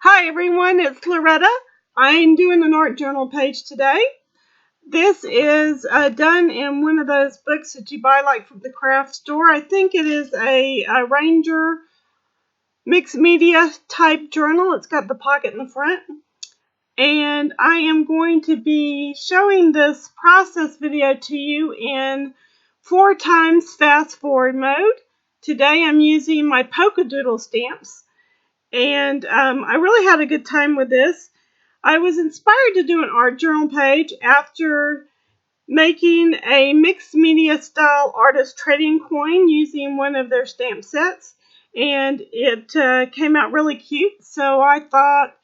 Hi everyone, it's Loretta. I'm doing an art journal page today. This is done in one of those books that you buy like from the craft store. I think it is a Ranger mixed media type journal. It's got the pocket in the front. And I am going to be showing this process video to you in 4x fast forward mode. Today I'm using my POLKADOODLE stamps. And I really had a good time with this. I was inspired to do an art journal page after making a mixed media style artist trading coin using one of their stamp sets, and it came out really cute. So I thought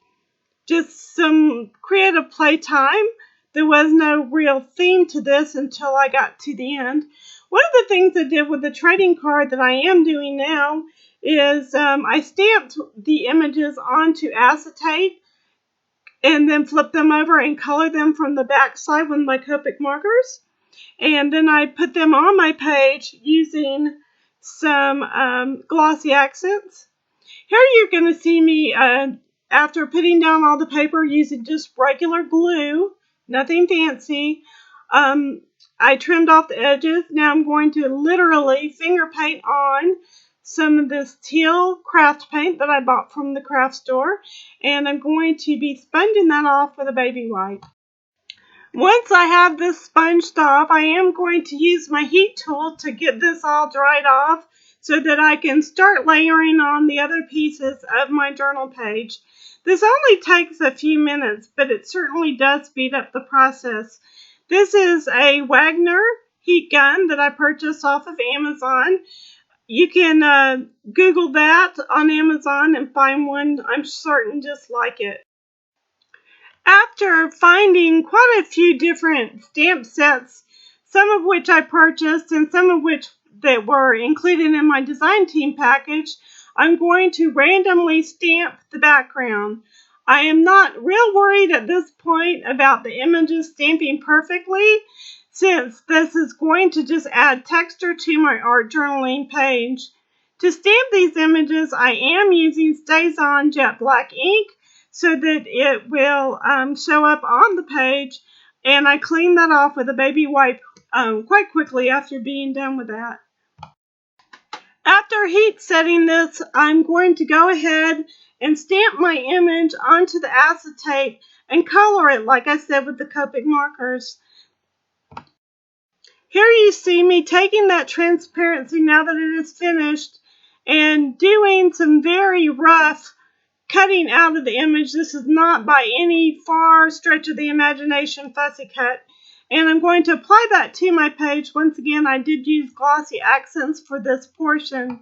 just some creative playtime. There was no real theme to this until I got to the end. One of the things I did with the trading card that I am doing now is I stamped the images onto acetate and then flip them over and color them from the back side with my Copic markers. And then I put them on my page using some glossy accents. Here you're going to see me after putting down all the paper using just regular glue, nothing fancy. I trimmed off the edges. Now I'm going to literally finger paint on some of this teal craft paint that I bought from the craft store, and I'm going to be sponging that off with a baby wipe. Once I have this sponged off, I am going to use my heat tool to get this all dried off so that I can start layering on the other pieces of my journal page. This only takes a few minutes, but it certainly does speed up the process. This is a Wagner heat gun that I purchased off of Amazon. You can Google that on Amazon and find one, I'm certain, just like it. After finding quite a few different stamp sets, some of which I purchased and some of which that were included in my design team package, I'm going to randomly stamp the background. I am not real worried at this point about the images stamping perfectly, since this is going to just add texture to my art journaling page. To stamp these images, I am using StazOn Jet Black ink so that it will show up on the page, and I clean that off with a baby wipe quite quickly after being done with that. After heat setting this, I'm going to go ahead and stamp my image onto the acetate and color it, like I said, with the Copic markers. Here you see me taking that transparency now that it is finished and doing some very rough cutting out of the image. This is not by any far stretch of the imagination fussy cut. And I'm going to apply that to my page. Once again, I did use glossy accents for this portion.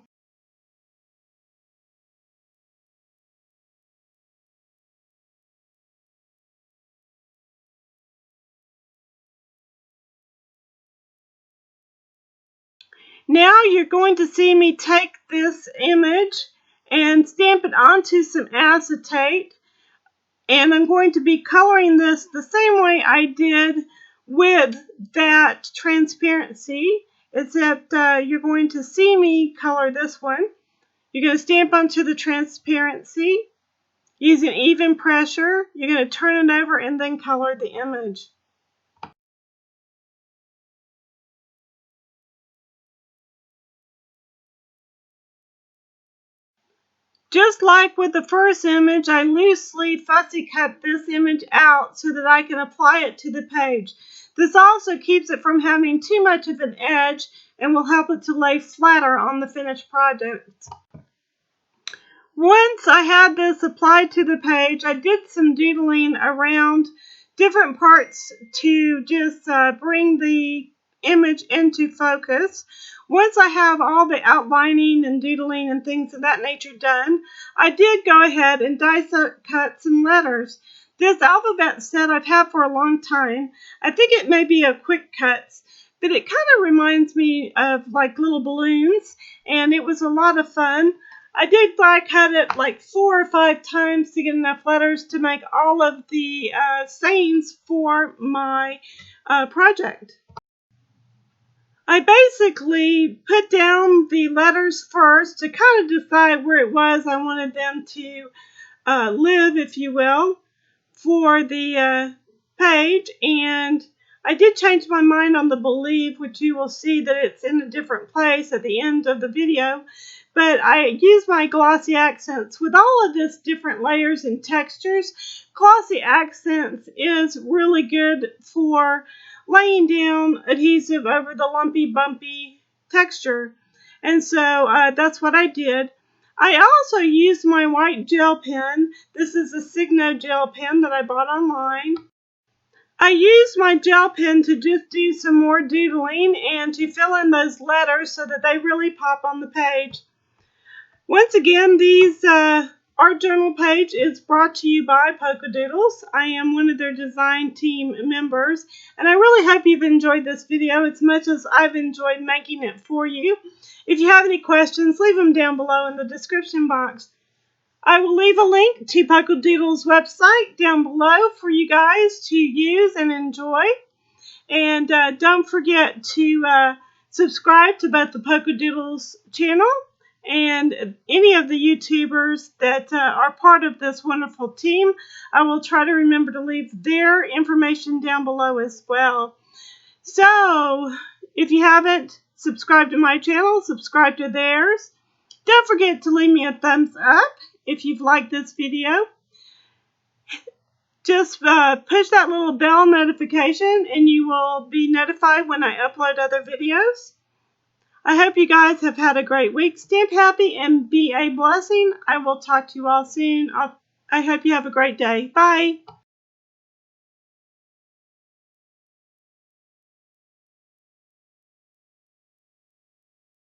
Now you're going to see me take this image and stamp it onto some acetate. And I'm going to be coloring this the same way I did with that transparency, except you're going to see me color this one. You're going to stamp onto the transparency using even pressure. You're going to turn it over and then color the image. Just like with the first image, I loosely fussy cut this image out so that I can apply it to the page. This also keeps it from having too much of an edge and will help it to lay flatter on the finished project. Once I had this applied to the page, I did some doodling around different parts to just bring the image into focus. Once I have all the outlining and doodling and things of that nature done, I did go ahead and die cut some letters. This alphabet set I've had for a long time. I think it may be a quick cuts, but it kind of reminds me of like little balloons, and it was a lot of fun. I did die cut it like 4 or 5 times to get enough letters to make all of the sayings for my project. I basically put down the letters first to kind of decide where it was I wanted them to live, if you will, for the page. And I did change my mind on the believe, which you will see that it's in a different place at the end of the video. But I use my glossy accents. With all of this different layers and textures, glossy accents is really good for laying down adhesive over the lumpy, bumpy texture. And so that's what I did. I also used my white gel pen. This is a Signo gel pen that I bought online. I used my gel pen to just do some more doodling and to fill in those letters so that they really pop on the page. Once again, these art journal page is brought to you by POLKADOODLES. I am one of their design team members, and I really hope you've enjoyed this video as much as I've enjoyed making it for you. If you have any questions, leave them down below in the description box. I will leave a link to POLKADOODLES' website down below for you guys to use and enjoy. And don't forget to subscribe to both the POLKADOODLES channel and any of the YouTubers that are part of this wonderful team. I will try to remember to leave their information down below as well. So, if you haven't subscribed to my channel, subscribe to theirs. Don't forget to leave me a thumbs up if you've liked this video. Just push that little bell notification and you will be notified when I upload other videos. I hope you guys have had a great week. Stay happy and be a blessing. I will talk to you all soon. I hope you have a great day. Bye.